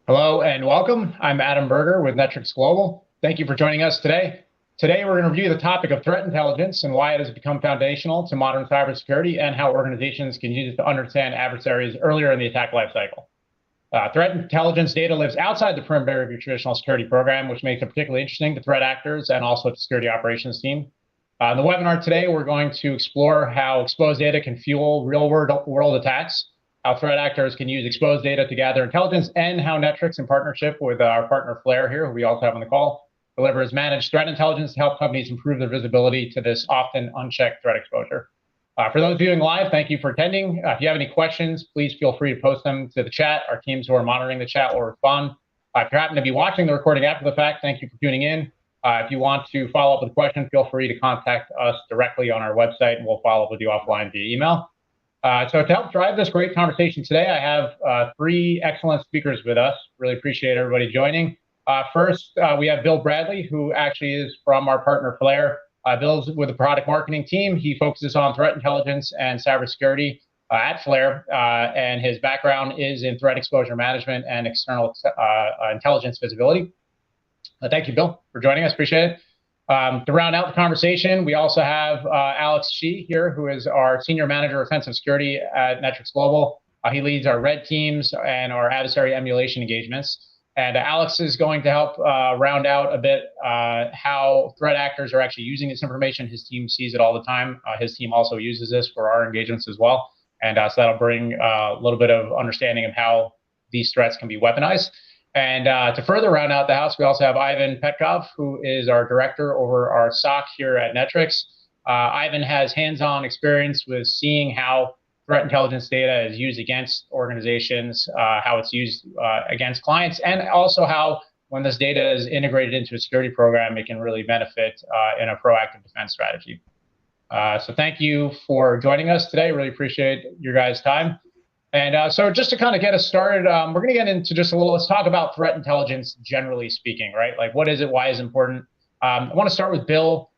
Hello and welcome. I'm Adam Berger with Netrix Global. Thank you for joining us today. Today, we're going to review the topic of threat intelligence and why it has become foundational to modern cybersecurity and how organizations can use it to understand adversaries earlier in the attack lifecycle. Threat intelligence data lives outside the perimeter of your traditional security program, which makes it particularly interesting to threat actors and also to security operations team. In the webinar today, we're going to explore how exposed data can fuel real-world attacks, how threat actors can use exposed data to gather intelligence, and how Netrix, in partnership with our partner Flare here, who we also have on the call, delivers managed threat intelligence to help companies improve their visibility to this often unchecked threat exposure. For those viewing live, thank you for attending. If you have any questions, please feel free to post them to the chat. Our teams who are monitoring the chat will respond. If you happen to be watching the recording after the fact, thank you for tuning in. If you want to follow up with a question, feel free to contact us directly on our website, and we'll follow up with you offline via email. So to help drive this great conversation today, I have three excellent speakers with us. Really appreciate everybody joining. First, we have Bill Bradley, who actually is from our partner Flare. Bill's with the product marketing team. He focuses on threat intelligence and cybersecurity at Flare, and his background is in threat exposure management and external intelligence visibility. Thank you, Bill, for joining us. Appreciate it. To round out the conversation, we also have Alex Shee here, who is our Senior Manager of Offensive Security at Netrix Global. He leads our red teams and our adversary emulation engagements. And Alex is going to help round out a bit how threat actors are actually using this information. His team sees it all the time. His team also uses this for our engagements as well. And so that'll bring a little bit of understanding of how these threats can be weaponized. And to further round out the house, we also have Ivan Petkov, who is our director over our SOC here at Netrix. Ivan has hands-on experience with seeing how threat intelligence data is used against organizations, how it's used against clients, and also how when this data is integrated into a security program, it can really benefit in a proactive defense strategy. So thank you for joining us today. Really appreciate your guys' time. And so just to kind of get us started, we're going to get into just a little, let's talk about threat intelligence generally speaking, right? Like, what is it? Why is it important? I want to start with Bill,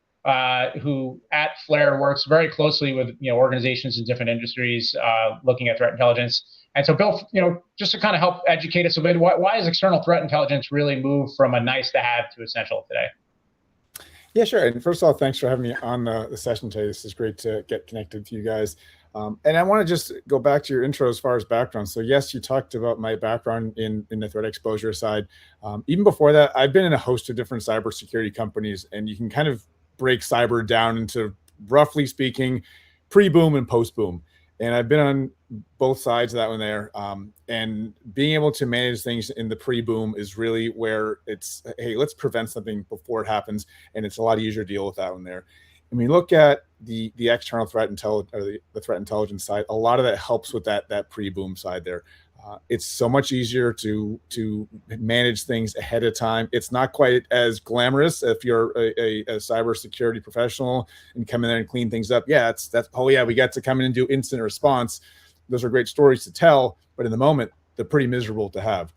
who at Flare works very closely with organizations in different industries looking at threat intelligence. And so, Bill, just to kind of help educate us a bit, why is external threat intelligence really moved from a nice to have to essential today? Yeah, sure. And first of all, thanks for having me on the session today. This is great to get connected with you guys. And I want to just go back to your intro as far as background. So yes, you talked about my background in the threat exposure side. Even before that, I've been in a host of different cybersecurity companies, and you can kind of break cyber down into, roughly speaking, pre-boom and post-boom. And I've been on both sides of that one there. And being able to manage things in the pre-boom is really where it's, hey, let's prevent something before it happens. And it's a lot easier to deal with that one there. And we look at the external threat intelligence, or the threat intelligence side, a lot of that helps with that pre-boom side there. It's so much easier to manage things ahead of time. It's not quite as glamorous if you're a cybersecurity professional and come in there and clean things up. Yeah, that's oh yeah, we got to come in and do instant response. Those are great stories to tell, but in the moment, they're pretty miserable to have.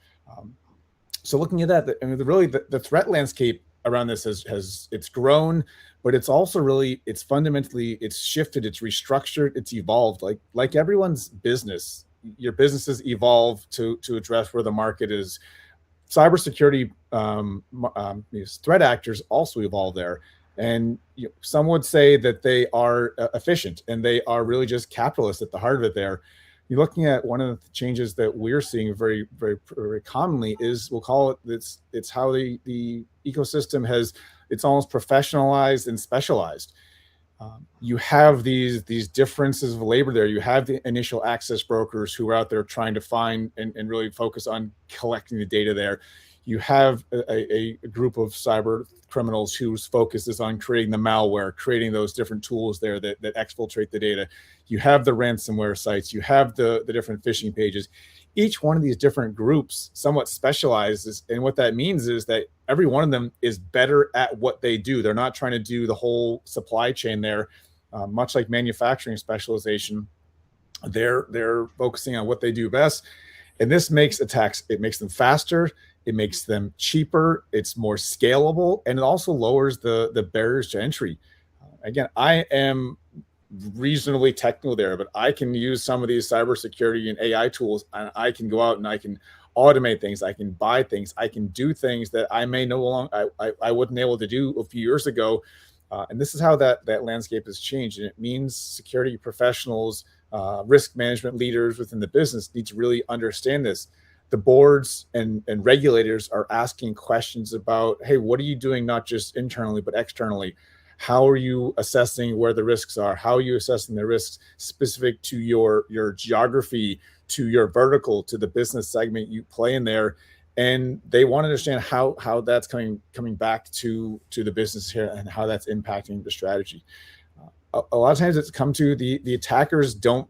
So looking at that, the threat landscape around this it's grown, but it's also it's fundamentally, it's shifted, it's restructured, it's evolved. Like everyone's business, your businesses evolve to address where the market is. Cybersecurity threat actors also evolve there. And some would say that they are efficient, and they are really just capitalists at the heart of it there. You're looking at one of the changes that we're seeing very, very, very commonly is, we'll call it, it's how the ecosystem it's almost professionalized and specialized. You have these differences of labor there. You have the initial access brokers who are out there trying to find and really focus on collecting the data there. You have a group of cyber criminals whose focus is on creating the malware, creating those different tools there that exfiltrate the data. You have the ransomware sites. You have the different phishing pages. Each one of these different groups somewhat specializes, and what that means is that every one of them is better at what they do. They're not trying to do the whole supply chain there, much like manufacturing specialization. They're focusing on what they do best, and this makes attacks, it makes them faster, it makes them cheaper, it's more scalable, and it also lowers the barriers to entry. Again, I am reasonably technical there, but I can use some of these cybersecurity and AI tools, and I can go out and I can automate things. I can buy things. I can do things that I may no longer, I wasn't able to do a few years ago. And this is how that landscape has changed. And it means security professionals, risk management leaders within the business need to really understand this. The boards and regulators are asking questions about, hey, what are you doing, not just internally, but externally? How are you assessing where the risks are? How are you assessing the risks specific to your geography, to your vertical, to the business segment you play in there? And they want to understand how that's coming back to the business here and how that's impacting the strategy. A lot of times it's come to the attackers don't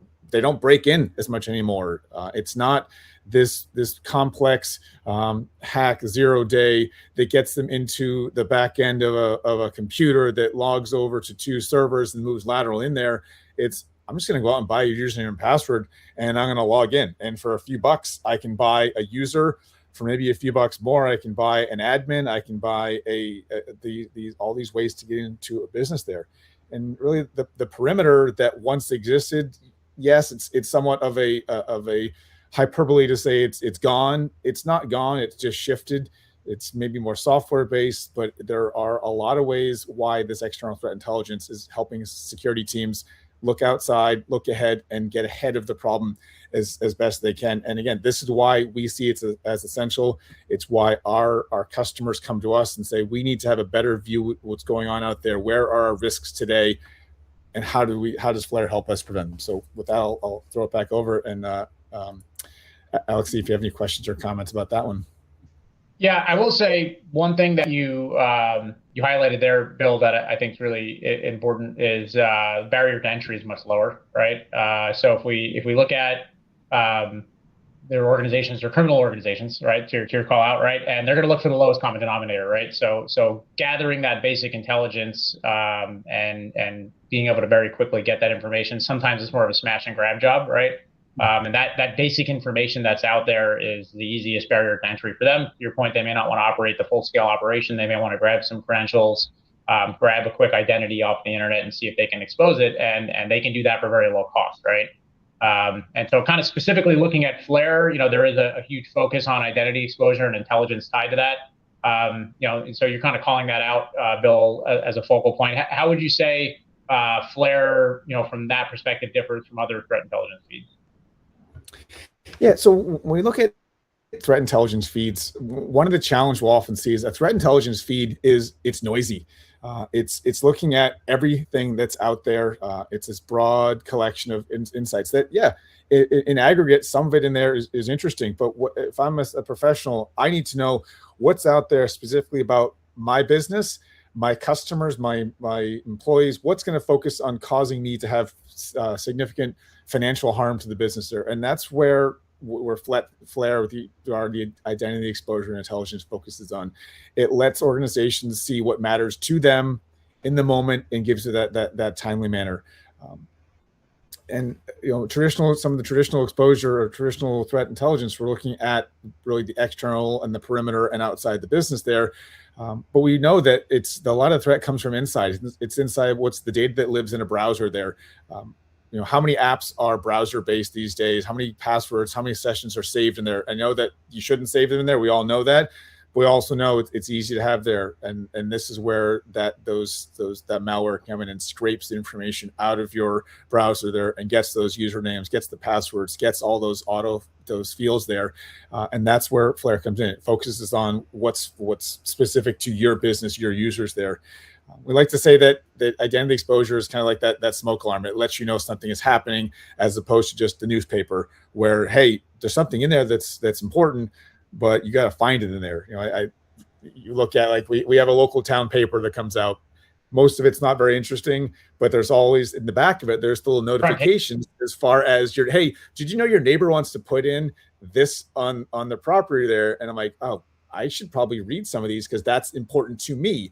break in as much anymore. It's not this complex hack 0-day that gets them into the back end of a computer that logs over to 2 servers and moves lateral in there. It's, I'm just going to go out and buy your username and password, and I'm going to log in. And for a few bucks, I can buy a user. For maybe a few bucks more, I can buy an admin. I can buy all these ways to get into a business there. And really, the perimeter that once existed, yes, it's somewhat of a hyperbole to say it's gone. It's not gone. It's just shifted. It's maybe more software based, but there are a lot of ways why this external threat intelligence is helping security teams look outside, look ahead, and get ahead of the problem as best they can. And again, this is why we see it as essential. It's why our customers come to us and say, we need to have a better view of what's going on out there. Where are our risks today? And how does Flare help us prevent them? So with that, I'll throw it back over. And Alex, see if you have any questions or comments about that one. Yeah, I will say one thing that you highlighted there, Bill, that I think is really important is barrier to entry is much lower, right? So if we look at their organizations or criminal organizations, right, to your call out, right, and they're going to look for the lowest common denominator, right? So gathering that basic intelligence and being able to very quickly get that information, sometimes it's more of a smash and grab job, right? And that basic information that's out there is the easiest barrier to entry for them. To your point, they may not want to operate the full scale operation. They may want to grab some credentials, grab a quick identity off the internet and see if they can expose it. And they can do that for very low cost, right? And so kind of specifically looking at Flare, there is a huge focus on identity exposure and intelligence tied to that. And so you're kind of calling that out, Bill, as a focal point. How would you say Flare, from that perspective, differs from other threat intelligence feeds? Yeah, so when we look at threat intelligence feeds, one of the challenges we'll often see is a threat intelligence feed it's noisy. It's looking at everything that's out there. It's this broad collection of insights that, in aggregate, some of it in there is interesting. But if I'm a professional, I need to know what's out there specifically about my business, my customers, my employees, what's going to focus on causing me to have significant financial harm to the business there. And that's where Flare with the identity exposure and intelligence focuses on. It lets organizations see what matters to them in the moment and gives you that timely manner. And some of the traditional exposure or traditional threat intelligence, we're looking at really the external and the perimeter and outside the business there. But we know that a lot of threat comes from inside. It's inside what's the data that lives in a browser there. How many apps are browser based these days? How many passwords, how many sessions are saved in there? I know that you shouldn't save them in there. We all know that. But we also know it's easy to have there. And this is where that malware comes in and scrapes the information out of your browser there and gets those usernames, gets the passwords, gets all those fields there. And that's where Flare comes in. It focuses on what's specific to your business, your users there. We like to say that identity exposure is kind of like that smoke alarm. It lets you know something is happening as opposed to just the newspaper where, hey, there's something in there that's important, but you got to find it in there. You look at, like, we have a local town paper that comes out. Most of it's not very interesting, but there's always in the back of it, there's the little notifications as far as hey, did you know your neighbor wants to put in this on the property there? And I'm like, oh, I should probably read some of these because that's important to me.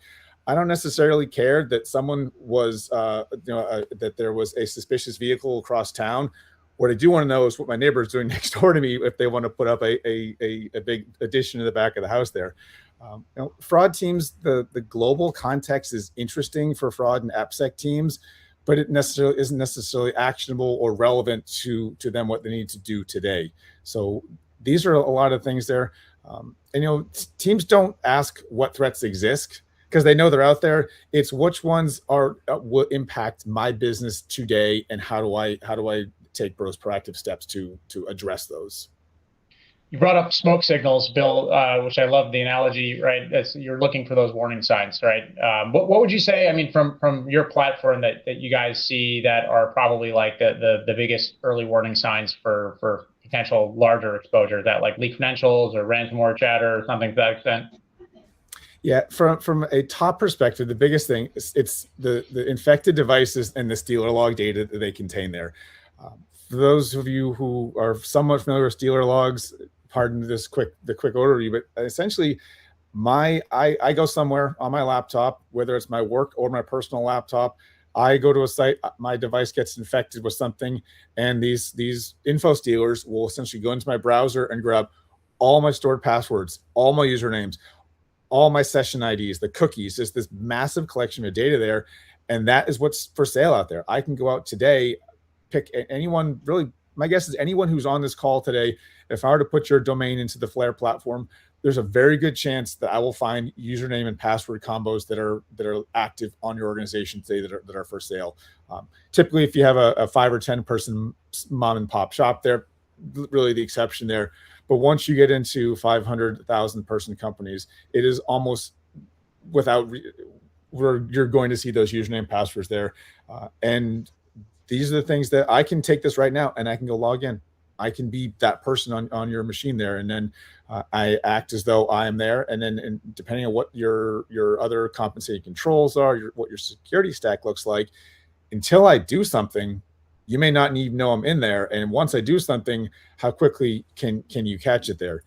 I don't necessarily care that someone was, that there was a suspicious vehicle across town. What I do want to know is what my neighbor is doing next door to me if they want to put up a big addition to the back of the house there. Fraud teams, the global context is interesting for fraud and AppSec teams, but it isn't necessarily actionable or relevant to them what they need to do today. So these are a lot of things there. And you know, teams don't ask what threats exist because they know they're out there. It's which ones are will impact my business today, and how do I take those proactive steps to address those. You brought up smoke signals, Bill, which I love the analogy, right? As you're looking for those warning signs, right? What would you say? I mean, from your platform that you guys see that are probably like the biggest early warning signs for potential larger exposure, that like leaked credentials or ransomware chatter or something to that extent? Yeah, from a top perspective, the biggest thing is it's the infected devices and the stealer log data that they contain there. For those of you who are somewhat familiar with stealer logs, pardon the quick overview, but essentially I go somewhere on my laptop, whether it's my work or my personal laptop. I go to a site, my device gets infected with something, and these info stealers will essentially go into my browser and grab all my stored passwords, all my usernames, all my session IDs, the cookies, just this massive collection of data there. And that is what's for sale out there. I can go out today, pick anyone, really, my guess is anyone who's on this call today, if I were to put your domain into the Flare platform, there's a very good chance that I will find username and password combos that are active on your organization today that are for sale. Typically, if you have a 5 or 10 person mom and pop shop, they're really the exception there. But once you get into 500,000 person companies, it is almost without where you're going to see those username passwords there. And these are the things that I can take this right now and I can go log in. I can be that person on your machine there. And then I act as though I am there. And then depending on what your other compensating controls are, what your security stack looks like, until I do something, you may not even know I'm in there. And once I do something, how quickly can you catch it there?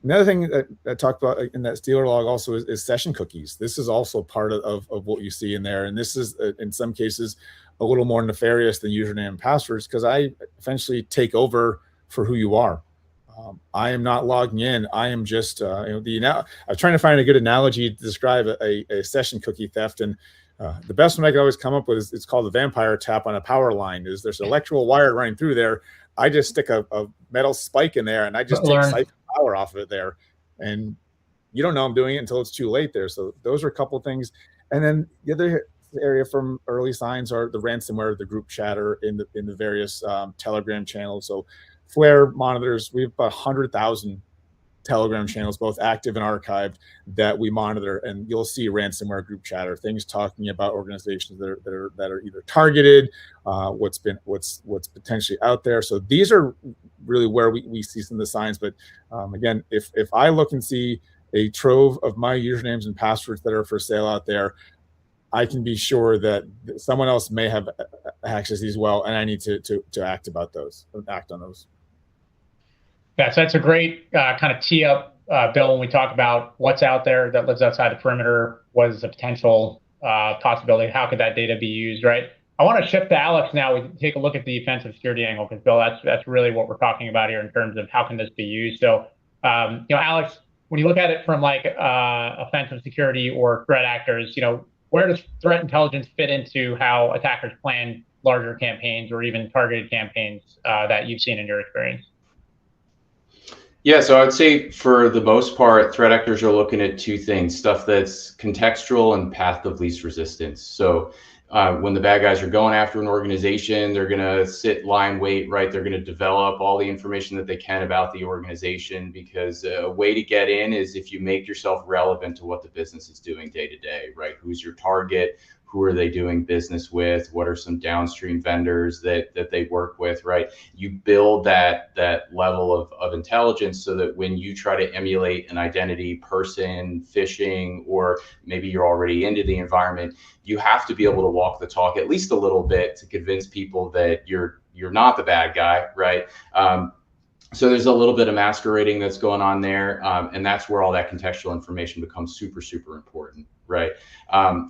Another thing that I talked about in that stealer log also is session cookies. This is also part of what you see in there. And this is, in some cases, a little more nefarious than username and passwords, because I essentially take over for who you are. I am not logging in. I am just, I'm trying to find a good analogy to describe a session cookie theft. And the best one I can always come up with is it's called the vampire tap on a power line. There's an electrical wire running through there. I just stick a metal spike in there and I just take siphon power off of it there. And you don't know I'm doing it until it's too late there. So those are a couple of things. And then the other area from early signs are the ransomware, the group chatter in the various Telegram channels. So Flare monitors, we have about 100,000 Telegram channels, both active and archived, that we monitor, and you'll see ransomware group chatter, things talking about organizations that are either targeted, what's potentially out there. So these are really where we see some of the signs. But again, if I look and see a trove of my usernames and passwords that are for sale out there, I can be sure that someone else may have access as well, and I need to act on those. Yeah, so that's a great kind of tee up, Bill, when we talk about what's out there that lives outside the perimeter, what is the potential possibility, how could that data be used, right? I want to shift to Alex now. We take a look at the offensive security angle, because Bill, that's really what we're talking about here in terms of how can this be used. So, Alex, when you look at it from like offensive security or threat actors, where does threat intelligence fit into how attackers plan larger campaigns or even targeted campaigns that you've seen in your experience? Yeah, so I would say for the most part, threat actors are looking at two things: stuff that's contextual and path of least resistance. So when the bad guys are going after an organization, they're going to sit, lie in wait, right? They're going to develop all the information that they can about the organization, because a way to get in is if you make yourself relevant to what the business is doing day to day, right? Who's your target? Who are they doing business with? What are some downstream vendors that they work with, right? You build that level of intelligence so that when you try to emulate an identity, person, phishing, or maybe you're already into the environment, you have to be able to walk the talk at least a little bit to convince people that you're not the bad guy, right? So there's a little bit of masquerading that's going on there, and that's where all that contextual information becomes super, super important, right?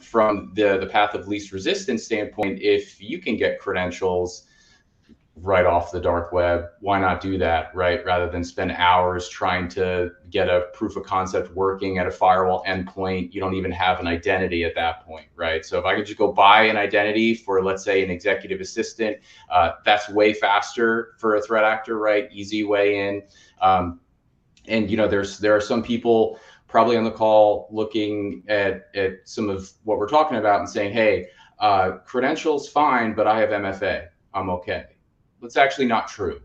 From the path of least resistance standpoint, if you can get credentials right off the dark web. Why not do that, right? Rather than spend hours trying to get a proof of concept working at a firewall endpoint, you don't even have an identity at that point, right? So if I could just go buy an identity for, let's say, an executive assistant, that's way faster for a threat actor, right? Easy way in. And there are some people probably on the call looking at some of what we're talking about and saying, hey, credentials fine, but I have MFA, I'm okay. That's actually not true,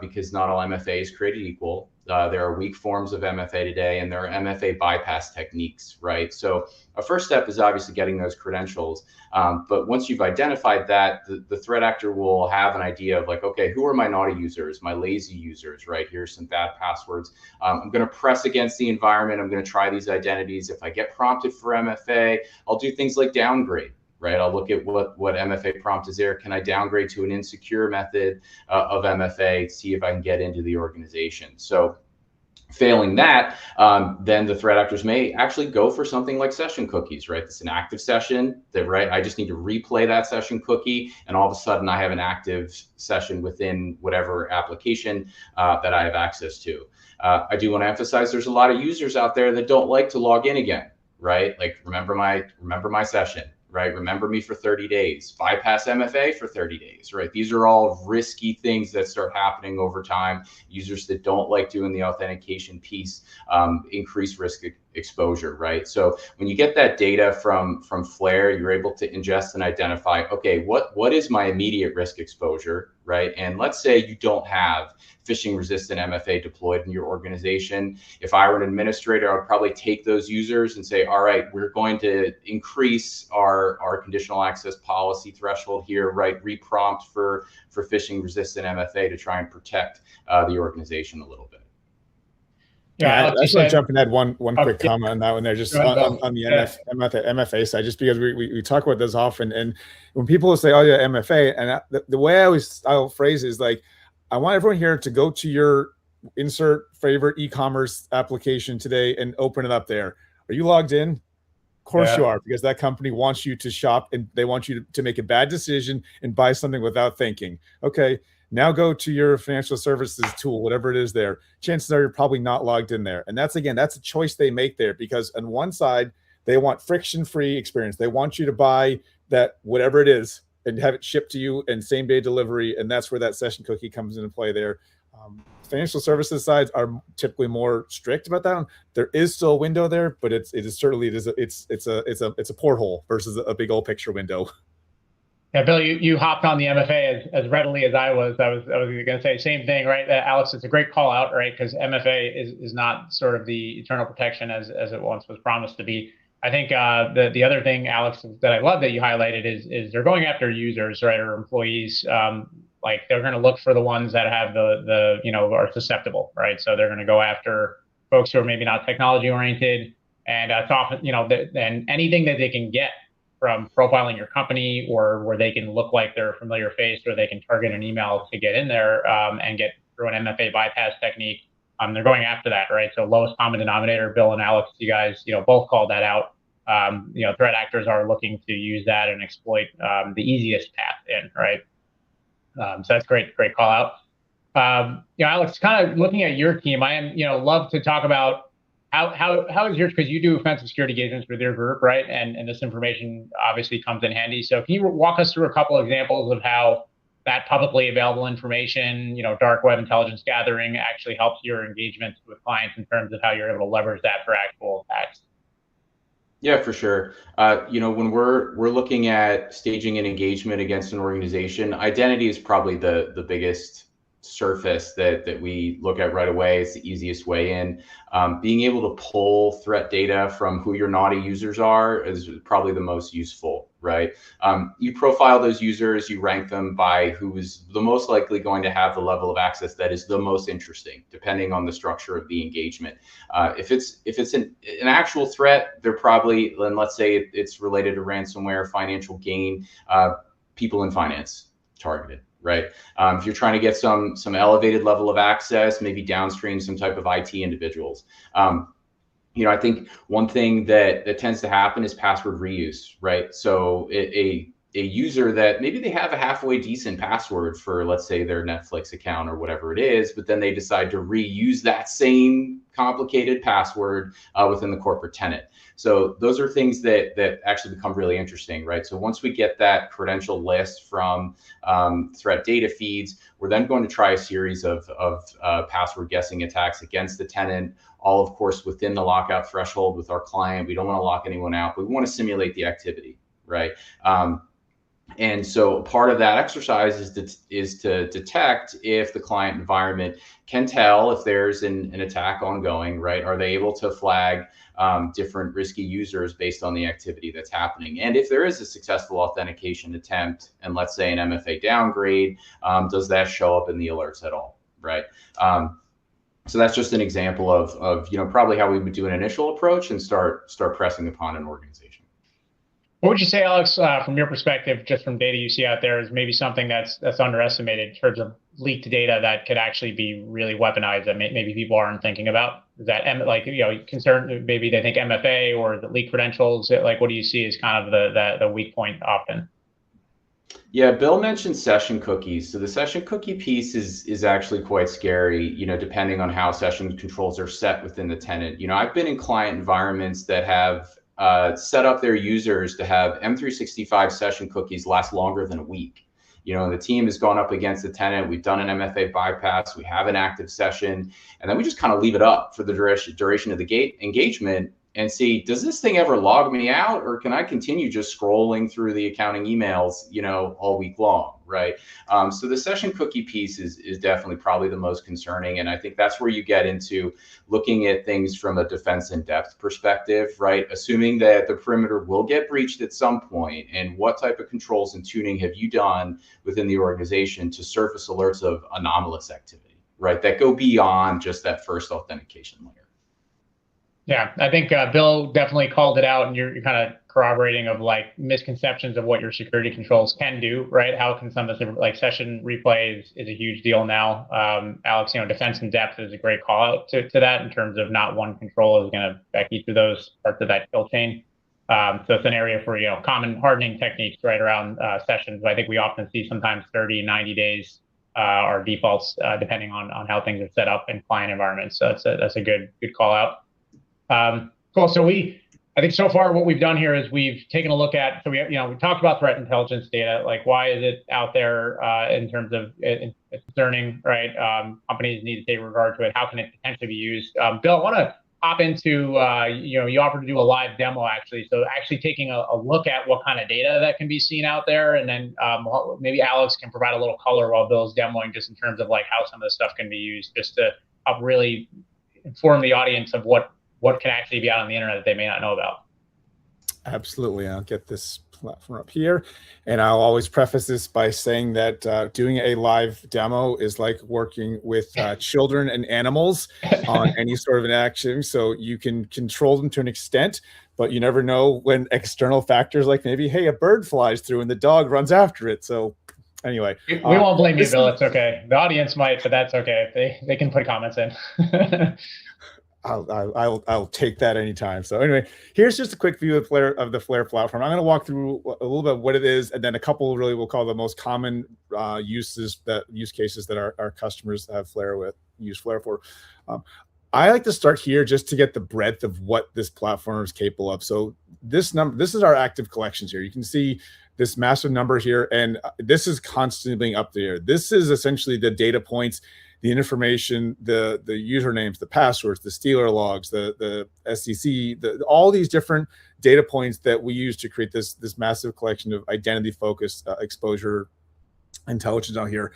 because not all MFA is created equal. There are weak forms of MFA today, and there are MFA bypass techniques, right? So a first step is obviously getting those credentials. But once you've identified that, the threat actor will have an idea of like, okay, who are my naughty users, my lazy users, right? Here's some bad passwords. I'm going to press against the environment. I'm going to try these identities. If I get prompted for MFA, I'll do things like downgrade. Right, I'll look at what MFA prompt is there. Can I downgrade to an insecure method of MFA, see if I can get into the organization? So failing that, then the threat actors may actually go for something like session cookies, right? It's an active session that, right, I just need to replay that session cookie, and all of a sudden I have an active session within whatever application that I have access to. I do want to emphasize there's a lot of users out there that don't like to log in again, right? Like remember my session. Right? Remember me for 30 days, bypass MFA for 30 days, right? These are all risky things that start happening over time. Users that don't like doing the authentication piece, increase risk exposure, right? So when you get that data from Flare, you're able to ingest and identify, okay, what is my immediate risk exposure, right? And let's say you don't have phishing resistant MFA deployed in your organization. If I were an administrator, I would probably take those users and say, all right, we're going to increase our conditional access policy threshold here, right? Reprompt for phishing resistant MFA to try and protect the organization a little bit. Yeah, I just want to jump and add one quick comment on that one there, just on the MFA side, just because we talk about this often. And when people say, oh yeah, MFA, and the way I'll phrase it is like, I want everyone here to go to your insert favorite e-commerce application today and open it up there. Are you logged in? Of course you are, because that company wants you to shop and they want you to make a bad decision and buy something without thinking. Okay, now go to your financial services tool, whatever it is there. Chances are you're probably not logged in there. And that's a choice they make there, because on one side, they want friction-free experience. They want you to buy that, whatever it is, and have it shipped to you and same day delivery. And that's where that session cookie comes into play there. Financial services sides are typically more strict about that one. There is still a window there, but it's a porthole versus a big old picture window. Yeah, Bill, you hopped on the MFA as readily as I was. I was going to say same thing, right? Alex, it's a great call out, right? Because MFA is not sort of the eternal protection as it once was promised to be. I think the other thing, Alex, that I love that you highlighted is they're going after users, right, or employees. Like they're going to look for the ones that have are susceptible, right? So they're going to go after folks who are maybe not technology oriented, and it's often, and anything that they can get from profiling your company, or where they can look like they're a familiar face, or they can target an email to get in there and get through an MFA bypass technique. They're going after that, right? So lowest common denominator. Bill and Alex, you guys, both called that out. Threat actors are looking to use that and exploit the easiest path in, right? So that's great call out. Alex, kind of looking at your team, I am, love to talk about how is yours, because you do offensive security engagements with your group, right? And this information obviously comes in handy. So can you walk us through a couple of examples of how that publicly available information, dark web intelligence gathering actually helps your engagements with clients in terms of how you're able to leverage that for actual attacks? Yeah, for sure. When we're looking at staging an engagement against an organization, identity is probably the biggest surface that we look at right away. It's the easiest way in. Being able to pull threat data from who your naughty users are is probably the most useful, right? You profile those users, you rank them by who is the most likely going to have the level of access that is the most interesting, depending on the structure of the engagement. If it's an actual threat, they're probably, and let's say it's related to ransomware, financial gain, people in finance targeted. Right. If you're trying to get some elevated level of access, maybe downstream some type of IT individuals. I think one thing that tends to happen is password reuse, right? So a a user that maybe they have a halfway decent password for, let's say, their Netflix account or whatever it is, but then they decide to reuse that same complicated password within the corporate tenant. So those are things that actually become really interesting, right? So once we get that credential list from threat data feeds, we're then going to try a series of password guessing attacks against the tenant, all of course within the lockout threshold with our client. We don't want to lock anyone out, but we want to simulate the activity, right? And so part of that exercise is to detect if the client environment can tell if there's an attack ongoing, right? Are they able to flag different risky users based on the activity that's happening? And if there is a successful authentication attempt, and let's say an MFA downgrade, does that show up in the alerts at all, right? So that's just an example of probably how we would do an initial approach and start pressing upon an organization. What would you say, Alex, from your perspective, just from data you see out there, is maybe something that's underestimated in terms of leaked data that could actually be really weaponized that maybe people aren't thinking about? Is that concern? Maybe they think MFA or the leaked credentials. Like, what do you see as kind of the weak point often? Yeah, Bill mentioned session cookies. So the session cookie piece is actually quite scary, depending on how session controls are set within the tenant. I've been in client environments that have set up their users to have M365 session cookies last longer than a week. And the team has gone up against the tenant. We've done an MFA bypass. We have an active session, and then we just kind of leave it up for the duration of the engagement and see, does this thing ever log me out, or can I continue just scrolling through the accounting emails, all week long, right? So the session cookie piece is definitely probably the most concerning. And I think that's where you get into looking at things from a defense in depth perspective, right? Assuming that the perimeter will get breached at some point, and what type of controls and tuning have you done within the organization to surface alerts of anomalous activity, right? That go beyond just that first authentication layer. Yeah, I think Bill definitely called it out, and you're kind of corroborating of like misconceptions of what your security controls can do, right? How can some of this, like session replay is a huge deal now. Alex, defense in depth is a great call out to that in terms of not one control is going to affect each of those parts of that kill chain. So it's an area for, common hardening techniques right around sessions. I think we often see sometimes 30, 90 days are defaults depending on how things are set up in client environments. So that's a good call out. Cool. So I think so far what we've done here is we've taken a look at, we talked about threat intelligence data, like why is it out there in terms of it's concerning, right? Companies need to take regard to it. How can it potentially be used? Bill, I want to hop into, you offered to do a live demo actually. So actually taking a look at what kind of data that can be seen out there. And then maybe Alex can provide a little color while Bill's demoing just in terms of like how some of this stuff can be used just to help really inform the audience of what can actually be out on the internet that they may not know about. Absolutely. I'll get this platform up here. And I'll always preface this by saying that doing a live demo is like working with children and animals on any sort of an action. So you can control them to an extent, but you never know when external factors like maybe, hey, a bird flies through and the dog runs after it. So anyway. We won't blame you, Bill. It's okay. The audience might, but that's okay. They can put comments in. I'll take that anytime. So anyway, here's just a quick view of the Flare platform. I'm going to walk through a little bit of what it is, and then a couple really we'll call the most common use cases that our customers have use Flare for. I like to start here just to get the breadth of what this platform is capable of. So this is our active collections here. You can see this massive number here, and this is constantly being updated. This is essentially the data points, the information, the usernames, the passwords, the stealer logs, the SEC, all these different data points that we use to create this massive collection of identity-focused exposure intelligence out here.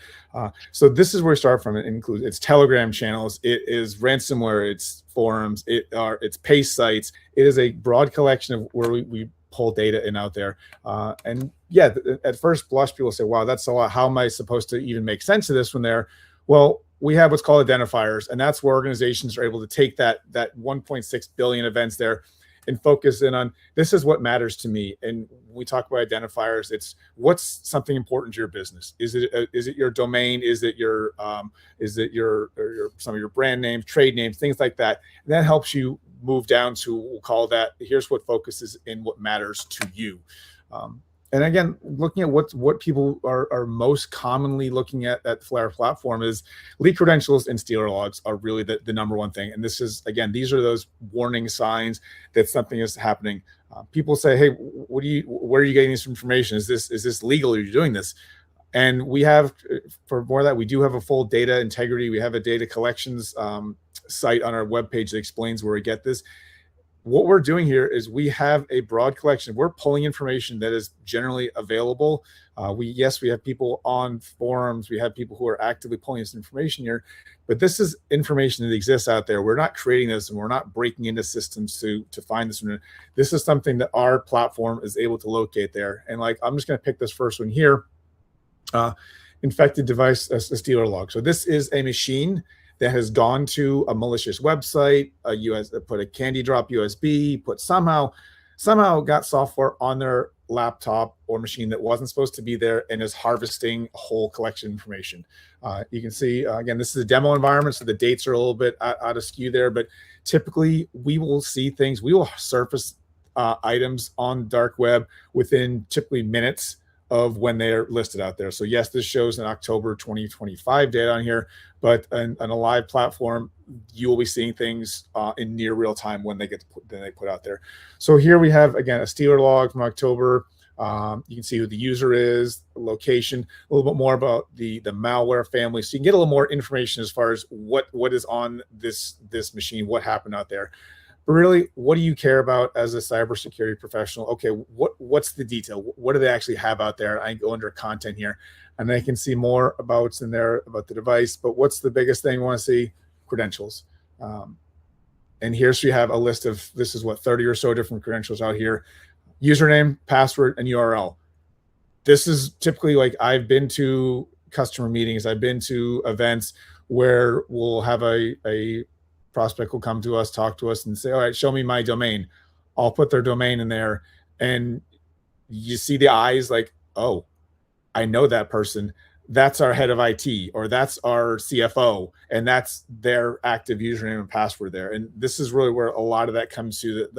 So this is where we start from. It includes its Telegram channels, it is ransomware, it's forums, it's pay sites. It is a broad collection of where we pull data in out there. And yeah, at first blush, people say, wow, that's a lot. How am I supposed to even make sense of this when they're, well, we have what's called identifiers, and that's where organizations are able to take that 1.6 billion events there and focus in on, this is what matters to me. And when we talk about identifiers, it's what's something important to your business. Is it your domain? Is it your some of your brand names, trade names, things like that? And that helps you move down to, we'll call that, here's what focuses in what matters to you. And again, looking at what people are most commonly looking at Flare platform is leak credentials and stealer logs are really the number one thing. And this is, again, these are those warning signs that something is happening. People say, hey, where are you getting this information? Is this legal? Are you doing this? And we have, for more of that, we do have a full data integrity. We have a data collections site on our webpage that explains where we get this. What we're doing here is we have a broad collection. We're pulling information that is generally available. We have people on forums. We have people who are actively pulling this information here, but this is information that exists out there. We're not creating this, and we're not breaking into systems to find this. This is something that our platform is able to locate there. And like, I'm just going to pick this first one here. Infected device, a stealer log. So this is a machine that has gone to a malicious website, put a candy drop USB, somehow got software on their laptop or machine that wasn't supposed to be there, and is harvesting a whole collection of information. You can see, again, this is a demo environment, so the dates are a little bit out of skew there, but typically we will see things, we will surface items on dark web within typically minutes of when they're listed out there. So yes, this shows an October 2025 date on here, but on a live platform, you will be seeing things in near real time when they put out there. So here we have, again, a stealer log from October. You can see who the user is, the location, a little bit more about the malware family. So you can get a little more information as far as what is on this machine, what happened out there. But really, what do you care about as a cybersecurity professional? Okay, what's the detail? What do they actually have out there? I go under content here, and I can see more about what's in there about the device. But what's the biggest thing you want to see? Credentials. And here, so you have a list of, this is what, 30 or so different credentials out here. Username, password, and URL. This is typically, like, I've been to customer meetings, I've been to events where we'll have a prospect will come to us, talk to us, and say, all right, show me my domain. I'll put their domain in there, and you see the eyes like, oh, I know that person. That's our head of IT, or that's our CFO, and that's their active username and password there. And this is really where a lot of that comes to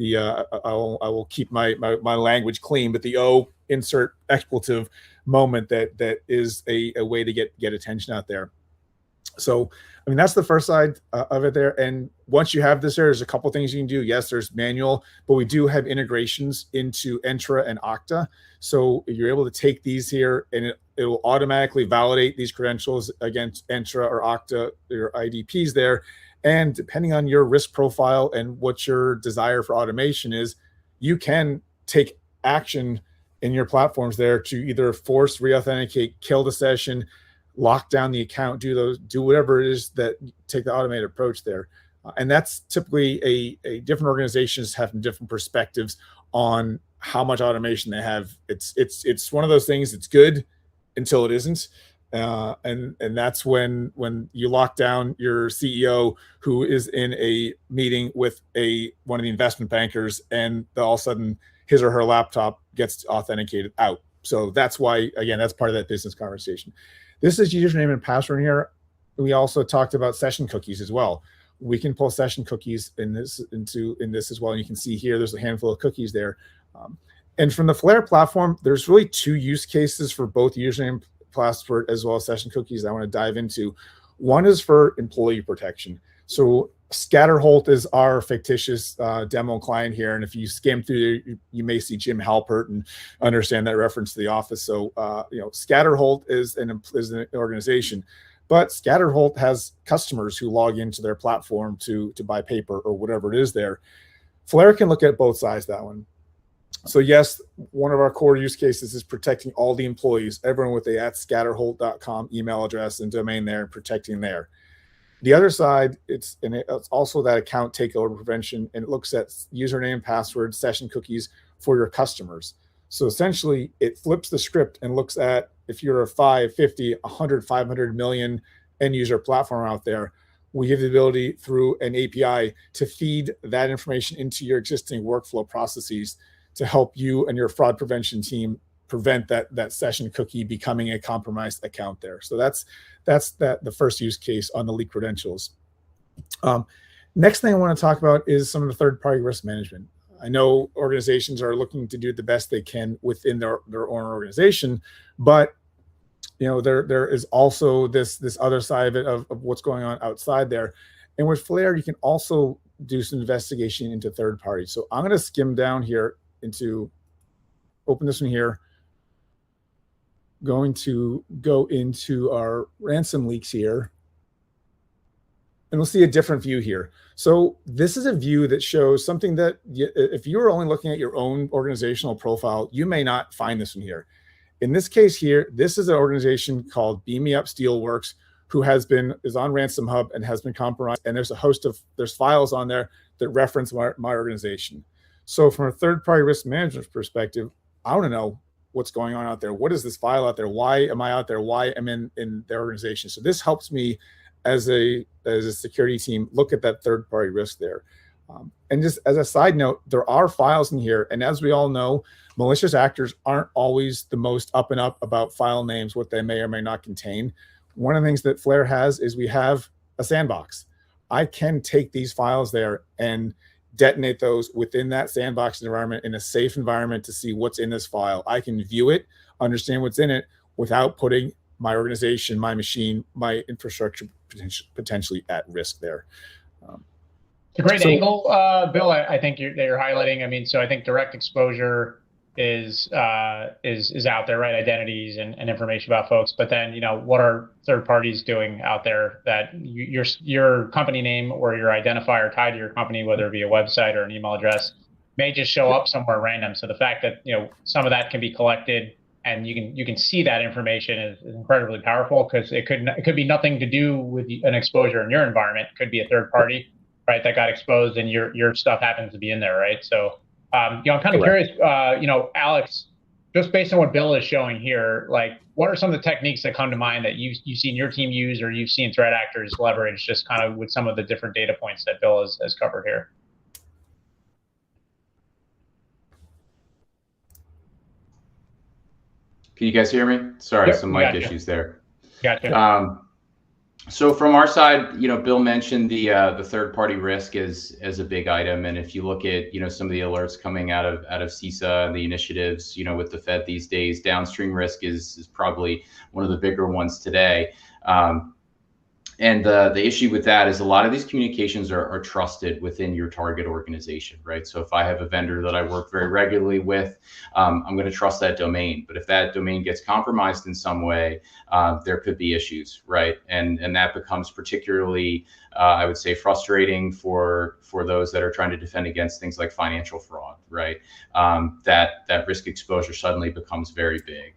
I will keep my language clean, but the insert expletive moment that is a way to get attention out there. So, I mean, that's the first side of it there. And once you have this, there's a couple things you can do. Yes, there's manual, but we do have integrations into Entra and Okta. So you're able to take these here, and it will automatically validate these credentials against Entra or Okta, your IDPs there. And depending on your risk profile and what your desire for automation is, you can take action in your platforms there to either force re-authenticate, kill the session, lock down the account, do whatever it is that take the automated approach there. And that's typically a different organizations have different perspectives on how much automation they have. It's one of those things that's good until it isn't. And that's when you lock down your CEO who is in a meeting with one of the investment bankers, and all of a sudden his or her laptop gets authenticated out. So that's why, again, that's part of that business conversation. This is username and password here. We also talked about session cookies as well. We can pull session cookies in this as well. And you can see here, there's a handful of cookies there. And from the Flare platform, there's really two use cases for both username, password, as well as session cookies that I want to dive into. One is for employee protection. So Scatterholt is our fictitious demo client here. And if you skim through there, you may see Jim Halpert and understand that reference to The Office. So, Scatterholt is an organization, but Scatterholt has customers who log into their platform to buy paper or whatever it is there. Flare can look at both sides of that one. So yes, one of our core use cases is protecting all the employees, everyone with a @scatterholt.com email address and domain there, and protecting there. The other side, it's also that account takeover prevention, and it looks at username, password, session cookies for your customers. So essentially, it flips the script and looks at, if you're a 5, 50, 100, 500 million end user platform out there, we give the ability through an API to feed that information into your existing workflow processes to help you and your fraud prevention team prevent that session cookie becoming a compromised account there. So that's the first use case on the leak credentials. Next thing I want to talk about is some of the third-party risk management. I know organizations are looking to do the best they can within their own organization, but there is also this other side of it of what's going on outside there. And with Flare, you can also do some investigation into third parties. So I'm going to skim down here open this one here. Going to go into our ransom leaks here. And we'll see a different view here. So this is a view that shows something that if you were only looking at your own organizational profile, you may not find this one here. In this case here, this is an organization called Beam Me Up Steelworks, who is on Ransom Hub and has been compromised. And there's files on there that reference my organization. So from a third-party risk management perspective, I want to know what's going on out there. What is this file out there? Why am I out there? Why am I in their organization? So this helps me as a security team look at that third-party risk there. And just as a side note, there are files in here. And as we all know, malicious actors aren't always the most up and up about file names, what they may or may not contain. One of the things that Flare has is we have a sandbox. I can take these files there and detonate those within that sandbox environment in a safe environment to see what's in this file. I can view it, understand what's in it without putting my organization, my machine, my infrastructure potentially at risk there. It's a great angle, Bill. I think you're highlighting. I mean, so I think direct exposure is out there, right? Identities and information about folks. But then, what are third parties doing out there that your company name or your identifier tied to your company, whether it be a website or an email address, may just show up somewhere random. So the fact that some of that can be collected and you can see that information is incredibly powerful, because it could be nothing to do with an exposure in your environment. It could be a third party, right, that got exposed and your stuff happens to be in there, right? So I'm kind of curious, Alex, just based on what Bill is showing here, like, what are some of the techniques that come to mind that you've seen your team use or you've seen threat actors leverage, just kind of with some of the different data points that Bill has covered here? Can you guys hear me? Sorry, yep, some mic issues there. Gotcha. So from our side, Bill mentioned the third-party risk as a big item, and if you look at some of the alerts coming out of CISA and the initiatives, with the Fed these days, downstream risk is probably one of the bigger ones today. And the issue with that is a lot of these communications are trusted within your target organization, right? So if I have a vendor that I work very regularly with, I'm going to trust that domain. But if that domain gets compromised in some way, there could be issues, right? And that becomes particularly, I would say, frustrating for those that are trying to defend against things like financial fraud, right? That risk exposure suddenly becomes very big.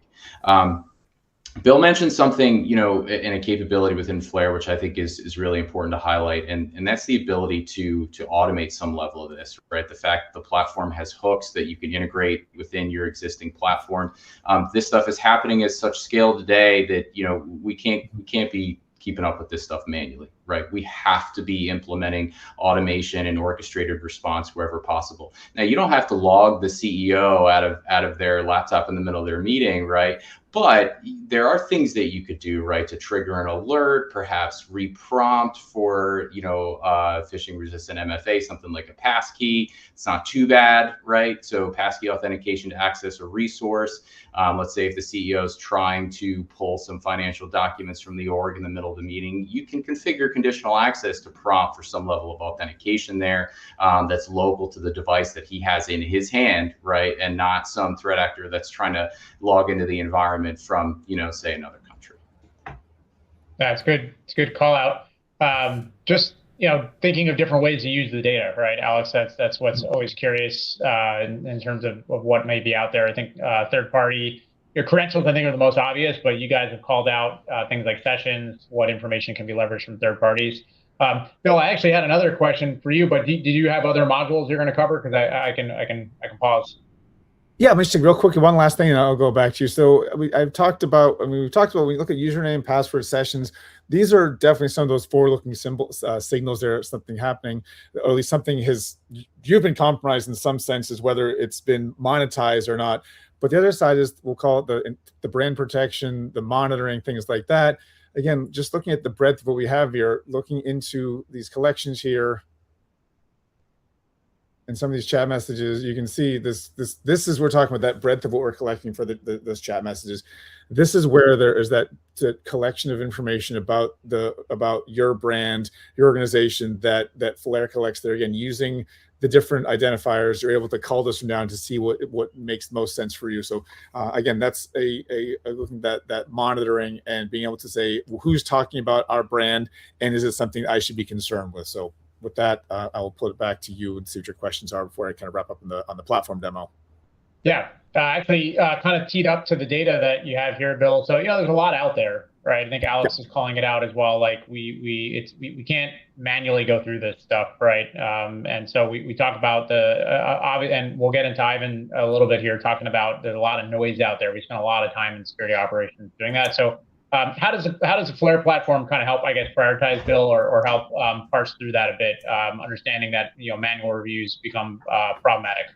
Bill mentioned something, in a capability within Flare, which I think is really important to highlight, and that's the ability to automate some level of this, right? The fact that the platform has hooks that you can integrate within your existing platform. This stuff is happening at such scale today that we can't be keeping up with this stuff manually, right? We have to be implementing automation and orchestrated response wherever possible. Now, you don't have to log the CEO out of their laptop in the middle of their meeting, right? But there are things that you could do, right, to trigger an alert, perhaps reprompt for, phishing resistant MFA, something like a passkey. It's not too bad, right? So passkey authentication to access a resource. Let's say if the CEO is trying to pull some financial documents from the org in the middle of the meeting, you can configure conditional access to prompt for some level of authentication there that's local to the device that he has in his hand, right? And not some threat actor that's trying to log into the environment from, say, another country. That's good. It's a good call out. Just, thinking of different ways to use the data, right, Alex? That's what's always curious in terms of what may be out there. I think third party, your credentials, I think, are the most obvious, but you guys have called out things like sessions, what information can be leveraged from third parties. Bill, I actually had another question for you, but did you have other modules you're going to cover? Because I can pause. Yeah, I'm just real quick, one last thing, and I'll go back to you. So we've talked about when we look at username, password, sessions. These are definitely some of those forward-looking signals there's something happening, or at least something you've been compromised in some senses, whether it's been monetized or not. But the other side is, we'll call it the brand protection, the monitoring, things like that. Again, just looking at the breadth of what we have here, looking into these collections here. in some of these chat messages, you can see this is, we're talking about that breadth of what we're collecting for those chat messages. This is where there is that collection of information about your brand, your organization, that Flare collects there. Again, using the different identifiers, you're able to cull this from down to see what makes most sense for you. So again, that's that monitoring and being able to say, well, who's talking about our brand, and is it something I should be concerned with? So with that, I will put it back to you and see what your questions are before I kind of wrap up on the platform demo. Yeah, actually, kind of teed up to the data that you have here, Bill. So there's a lot out there, right? I think Alex is calling it out as well. Like we can't manually go through this stuff, right? And so we talk about and we'll get into Ivan a little bit here, talking about there's a lot of noise out there. We spend a lot of time in security operations doing that. So how does the Flare platform kind of help, I guess, prioritize, Bill, or help parse through that a bit, understanding that manual reviews become problematic?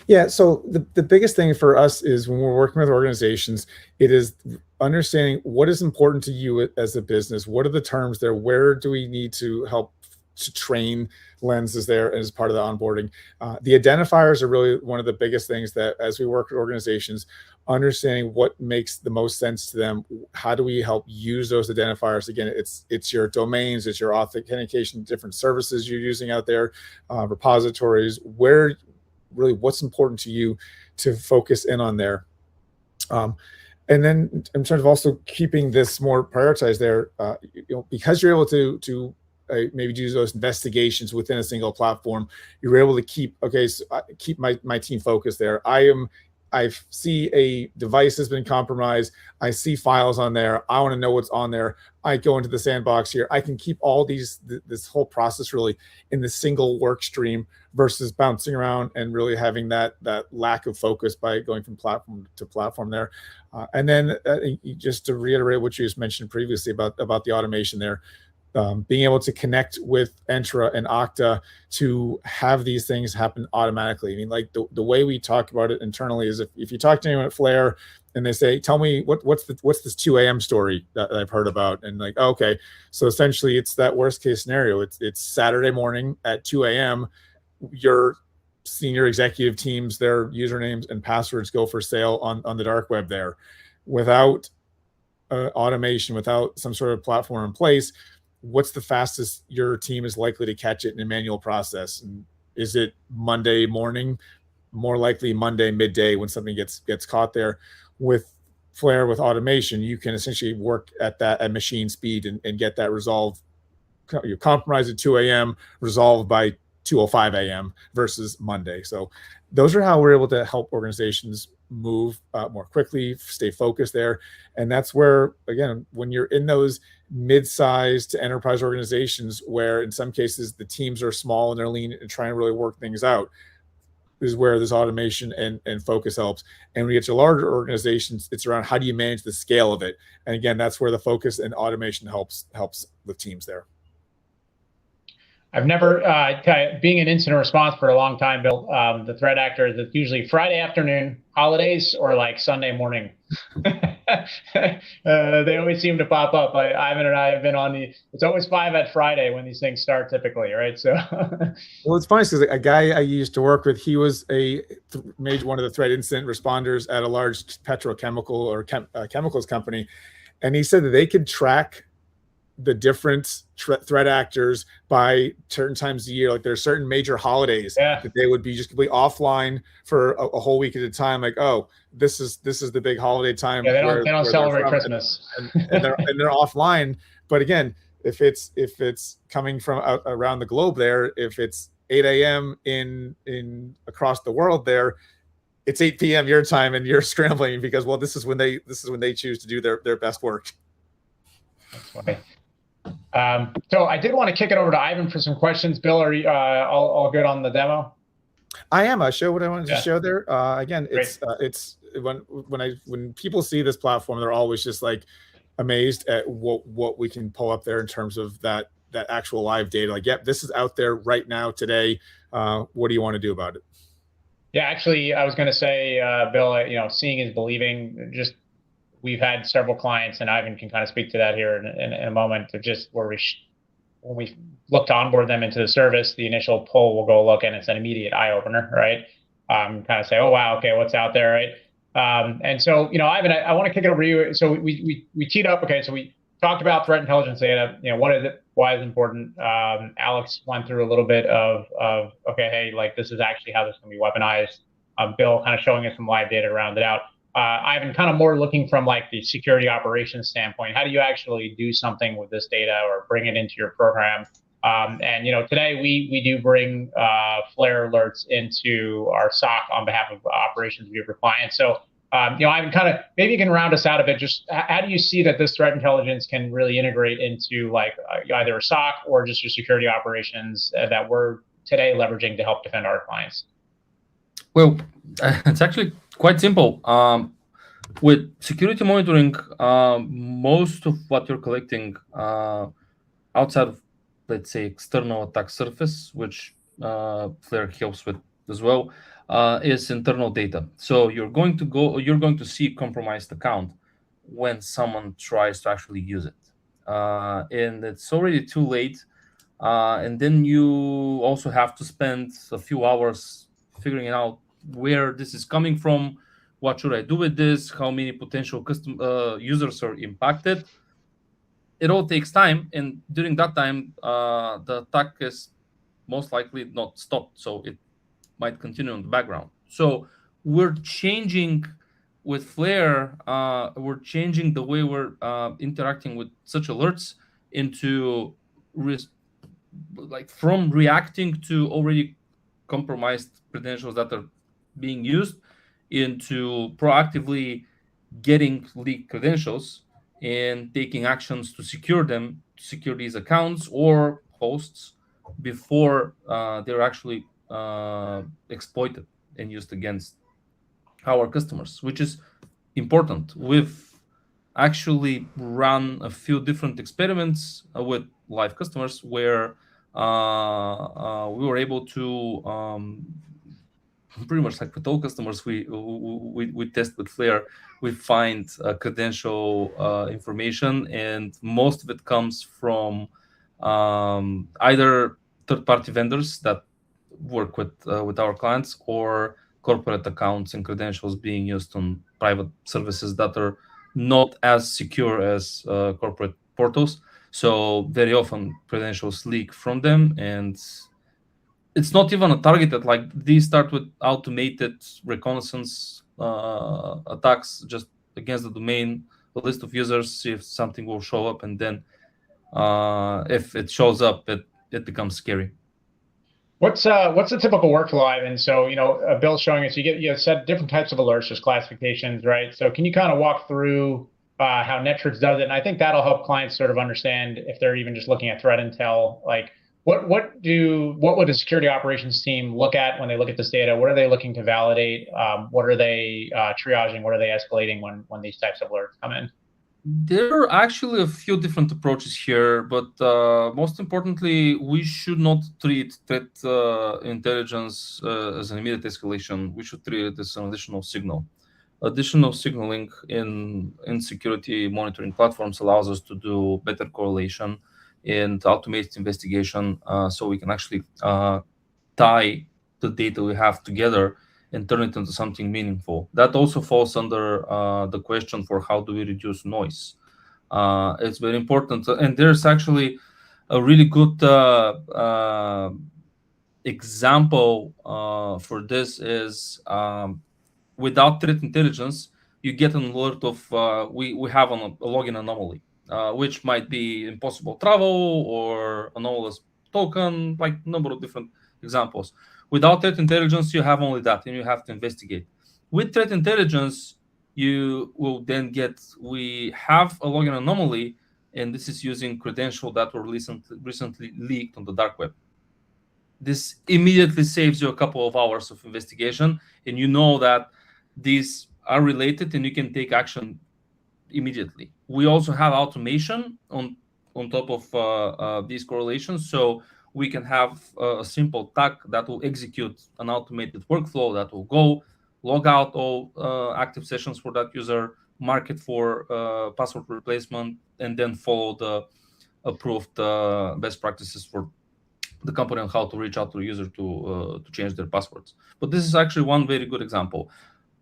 Yeah, so the biggest thing for us is when we're working with organizations, it is understanding what is important to you as a business. What are the terms there? Where do we need to help to train lenses there as part of the onboarding? The identifiers are really one of the biggest things that, as we work with organizations, understanding what makes the most sense to them. How do we help use those identifiers? Again, it's your domains, it's your authentication, different services you're using out there, repositories, really what's important to you to focus in on there. And then in terms of also keeping this more prioritized there, because you're able to maybe do those investigations within a single platform, you're able to keep my team focused there. I see a device has been compromised. I see files on there. I want to know what's on there. I go into the sandbox here. I can keep all this whole process really in the single work stream versus bouncing around and really having that lack of focus by going from platform to platform there. And then just to reiterate what you just mentioned previously about the automation there, being able to connect with Entra and Okta to have these things happen automatically. I mean, like the way we talk about it internally is if you talk to anyone at Flare and they say, tell me what's this 2 a.m. story that I've heard about, and like, oh, okay, so essentially it's that worst case scenario. It's Saturday morning at 2 a.m. Your senior executive teams, their usernames and passwords go for sale on the dark web there, without automation, without some sort of platform in place. What's the fastest your team is likely to catch it in a manual process? And is it Monday morning? More likely Monday midday when something gets caught there. With Flare, with automation, you can essentially work at machine speed and get that resolved. You compromise at 2 a.m., resolved by 2:05 a.m. versus Monday. So those are how we're able to help organizations move more quickly, stay focused there. And that's where, again, when you're in those mid-sized to enterprise organizations where in some cases the teams are small and they're lean and trying to really work things out, is where this automation and focus helps. And when you get to larger organizations, it's around how do you manage the scale of it? And again, that's where the focus and automation helps with teams there. I've never, being an incident response for a long time, Bill, the threat actors, it's usually Friday afternoon, holidays, or like Sunday morning. They always seem to pop up. Ivan and I have been it's always 5 at Friday when these things start typically, right? So, well, it's funny because a guy I used to work with, he was one of the threat incident responders at a large petrochemical or chemicals company. And he said that they could track the different threat actors by certain times of the year. Like there's certain major holidays that they would be just completely offline for a whole week at a time. Like, oh, this is the big holiday time. Yeah, they don't celebrate Christmas. and they're offline. But again, if it's coming from around the globe there, if it's 8 a.m. in across the world there, it's 8 p.m. your time and you're scrambling because, well, this is when they choose to do their best work. That's funny. So I did want to kick it over to Ivan for some questions. Bill, are you all good on the demo? I am. I show what I wanted to show there. Again, it's when people see this platform, they're always just like amazed at what we can pull up there in terms of that actual live data. Like, yep, this is out there right now today. What do you want to do about it? Yeah, actually, I was going to say, Bill, seeing is believing. Just we've had several clients, and Ivan can kind of speak to that here in a moment, of just where we when we look to onboard them into the service, the initial pull will go look and it's an immediate eye opener, right? Kind of say, oh wow, okay, what's out there, right? And so, Ivan, I want to kick it over to you. So we teed up. Okay, so we talked about threat intelligence data. What is it? Why is it important? Alex went through a little bit of okay, hey, like this is actually how this can be weaponized. Bill kind of showing us some live data to round it out. Ivan, kind of more looking from like the security operations standpoint. How do you actually do something with this data or bring it into your program? And today we do bring Flare alerts into our SOC on behalf of operations of your clients. So Ivan, kind of maybe you can round us out a bit. Just how do you see that this threat intelligence can really integrate into like either a SOC or just your security operations that we're today leveraging to help defend our clients? Well, it's actually quite simple. With security monitoring, most of what you're collecting outside of, let's say, external attack surface, which Flare helps with as well, is internal data. So you're going to see compromised account when someone tries to actually use it, and it's already too late. And then you also have to spend a few hours figuring out where this is coming from, what should I do with this, how many potential users are impacted. It all takes time, and during that time, the attack is most likely not stopped, so it might continue in the background. So we're changing with Flare, we're changing the way we're interacting with such alerts into from reacting to already compromised credentials that are being used into proactively getting leaked credentials and taking actions to secure them, to secure these accounts or hosts before they're actually exploited and used against our customers, which is important. We've actually run a few different experiments with live customers where we were able to pretty much like with all customers we test with Flare, we find credential information, and most of it comes from either third-party vendors that work with our clients or corporate accounts and credentials being used on private services that are not as secure as corporate portals. So very often credentials leak from them, and it's not even a targeted, like these start with automated reconnaissance attacks just against the domain, a list of users, see if something will show up, and then if it shows up, it becomes scary. What's the typical workflow, Ivan? So Bill's showing us you said different types of alerts, just classifications, right? So can you kind of walk through how Netrix does it? And I think that'll help clients sort of understand if they're even just looking at threat intel, like what would a security operations team look at when they look at this data? What are they looking to validate? What are they triaging? What are they escalating when these types of alerts come in? There are actually a few different approaches here, but most importantly, we should not treat threat intelligence as an immediate escalation. We should treat it as an additional signal. Additional signaling in security monitoring platforms allows us to do better correlation and automated investigation, so we can actually tie the data we have together and turn it into something meaningful. That also falls under the question for how do we reduce noise. It's very important. And there's actually a really good example for this is without threat intelligence, you get an alert of we have a login anomaly, which might be impossible travel or anomalous token, like a number of different examples. Without threat intelligence, you have only that, and you have to investigate. With threat intelligence, you will then we have a login anomaly, and this is using credentials that were recently leaked on the dark web. This immediately saves you a couple of hours of investigation, and you know that these are related, and you can take action immediately. We also have automation on top of these correlations, so we can have a simple tag that will execute an automated workflow that will go log out all active sessions for that user, mark it for password replacement, and then follow approved best practices for the company on how to reach out to the user to change their passwords. But this is actually one very good example.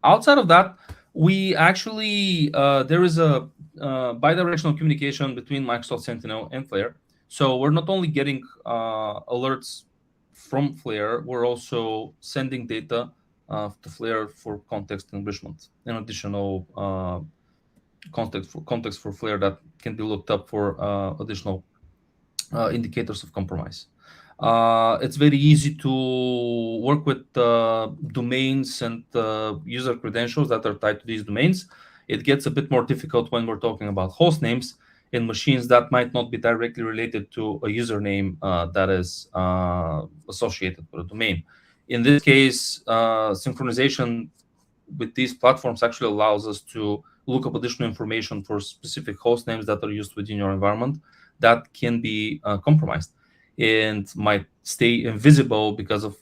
Outside of that, we actually there is a bidirectional communication between Microsoft Sentinel and Flare. So we're not only getting alerts from Flare, we're also sending data to Flare for context enrichment and additional context for Flare that can be looked up for additional indicators of compromise. It's very easy to work with domains and user credentials that are tied to these domains. It gets a bit more difficult when we're talking about host names in machines that might not be directly related to a username that is associated with a domain. In this case, synchronization with these platforms actually allows us to look up additional information for specific host names that are used within your environment that can be compromised and might stay invisible because of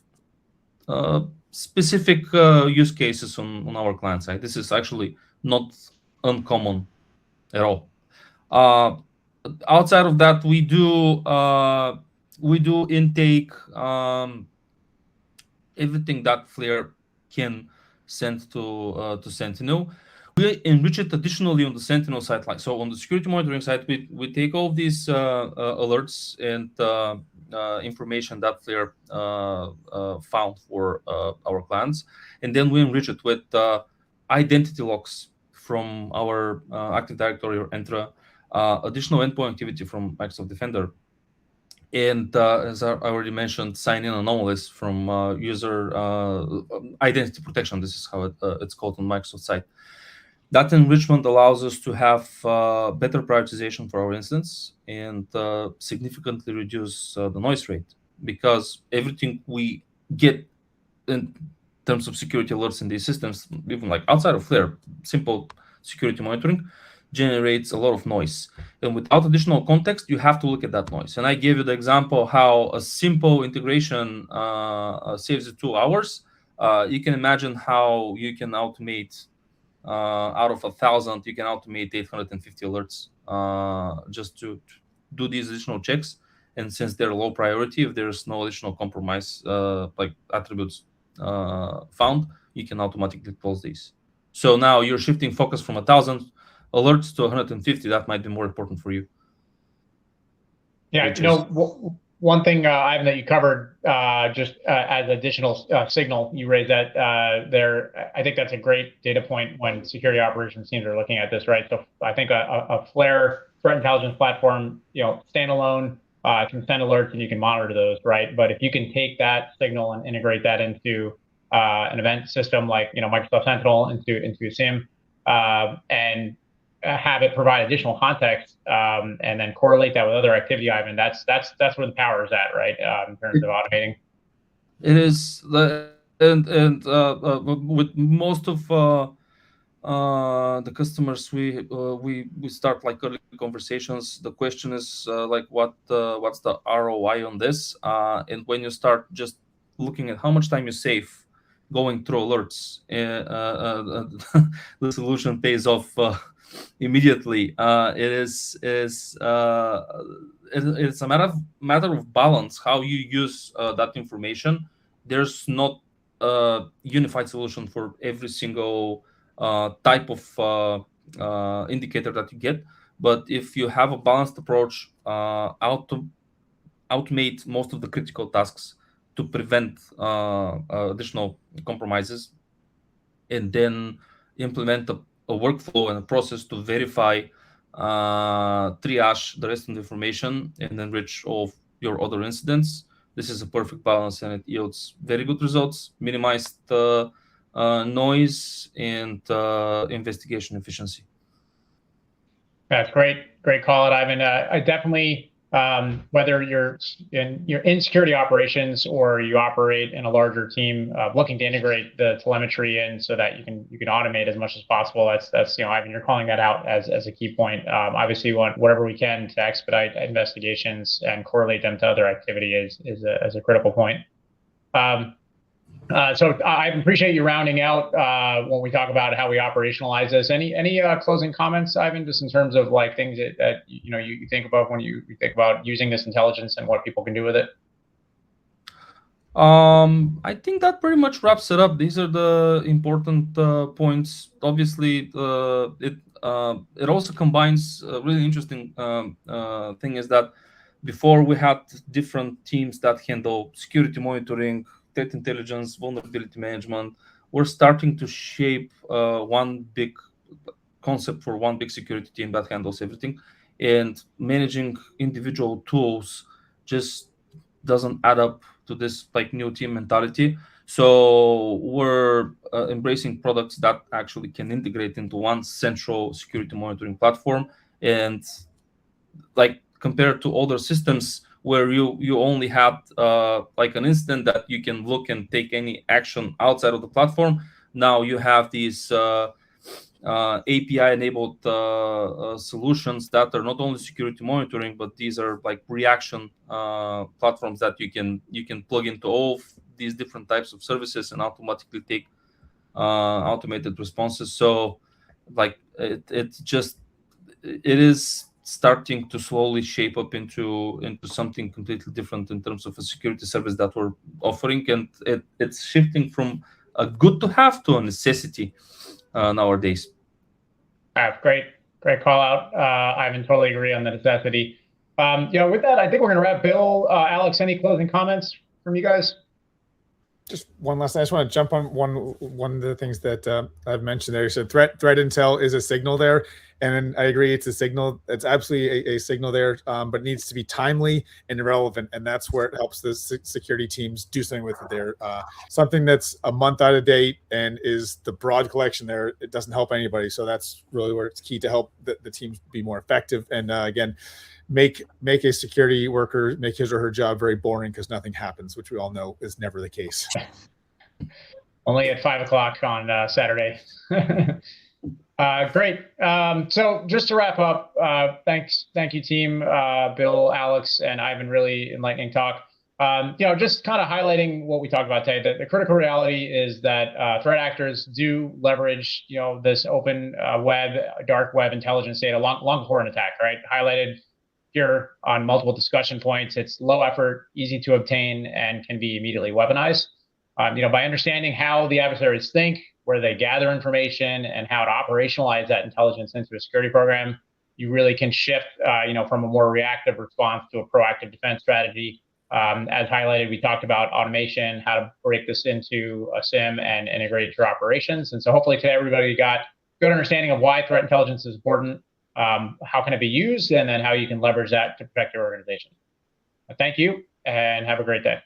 specific use cases on our client side. This is actually not uncommon at all. Outside of that, we do intake everything that Flare can send to Sentinel. We enrich it additionally on the Sentinel side. Like so, on the security monitoring side, we take all these alerts and information that Flare found for our clients, and then we enrich it with identity logs from our Active Directory or Entra, additional endpoint activity from Microsoft Defender, and as I already mentioned, sign-in anomalies from user identity protection. This is how it's called on Microsoft side. That enrichment allows us to have better prioritization for our instance and significantly reduce the noise rate, because everything we get in terms of security alerts in these systems, even like outside of Flare, simple security monitoring, generates a lot of noise. And without additional context, you have to look at that noise. And I gave you the example how a simple integration saves you 2 hours. You can imagine how you can automate out of 1,000, you can automate 850 alerts just to do these additional checks. And since they're low priority, if there's no additional compromise like attributes found, you can automatically close these. So now you're shifting focus from 1,000 alerts to 150. That might be more important for you. Yeah, one thing, Ivan, that you covered just as additional signal, you raised that there. I think that's a great data point when security operations teams are looking at this, right? So I think a Flare threat intelligence platform, standalone, can send alerts and you can monitor those, right? But if you can take that signal and integrate that into an event system like Microsoft Sentinel into SIEM, and have it provide additional context, and then correlate that with other activity, Ivan, that's where the power is at, right? In terms of automating. It is, and with most of the customers, we start like early conversations. The question is like, what's the ROI on this? And when you start just looking at how much time you save going through alerts, the solution pays off immediately. It's a matter of balance how you use that information. There's not a unified solution for every single type of indicator that you get, but if you have a balanced approach, automate most of the critical tasks to prevent additional compromises, and then implement a workflow and a process to verify, triage the rest of the information, and enrich all of your other incidents. This is a perfect balance, and it yields very good results, minimized noise, and investigation efficiency. That's great. Great call, Ivan. I definitely, whether you're in security operations or you operate in a larger team, looking to integrate the telemetry in so that you can automate as much as possible. That's Ivan, you're calling that out as a key point. Obviously, we want whatever we can to expedite investigations and correlate them to other activity is a critical point. So I appreciate you rounding out when we talk about how we operationalize this. Any closing comments, Ivan, just in terms of like things that you think about when you think about using this intelligence and what people can do with it? I think that pretty much wraps it up. These are the important points. Obviously, it also combines a really interesting thing is that before we had different teams that handle security monitoring, threat intelligence, vulnerability management. We're starting to shape one big concept for one big security team that handles everything, and managing individual tools just doesn't add up to this like new team mentality. So we're embracing products that actually can integrate into one central security monitoring platform, and like compared to other systems where you only had like an instant that you can look and take any action outside of the platform. Now you have these API-enabled solutions that are not only security monitoring, but these are like reaction platforms that you can plug into all these different types of services and automatically take automated responses. So, like it is starting to slowly shape up into something completely different in terms of a security service that we're offering, and it's shifting from a good to have to a necessity nowadays. Great call out. Ivan, totally agree on the necessity. With that, I think we're going to wrap. Bill, Alex, any closing comments from you guys? Just one last thing. I just want to jump on one of the things that I've mentioned there. You said threat intel is a signal there, and I agree, it's a signal. It's absolutely a signal there, but it needs to be timely and relevant, and that's where it helps the security teams do something with it there. Something that's a month out of date and is the broad collection there, it doesn't help anybody. So that's really where it's key to help the teams be more effective. And again, make a security worker make his or her job very boring because nothing happens, which we all know is never the case. Only at 5 o'clock on Saturday. Great. So just to wrap up, thank you, team, Bill, Alex, and Ivan. Really enlightening talk. Just kind of highlighting what we talked about today. The critical reality is that threat actors do leverage, this open web, dark web intelligence data long before an attack. Right, highlighted here on multiple discussion points. It's low effort, easy to obtain, and can be immediately weaponized. By understanding how the adversaries think, where they gather information, and how to operationalize that intelligence into a security program, you really can shift, from a more reactive response to a proactive defense strategy. As highlighted, we talked about automation, how to break this into a SIEM and integrate it to your operations. And so hopefully today everybody got good understanding of why threat intelligence is important, how can it be used, and then how you can leverage that to protect your organization. Thank you, and have a great day.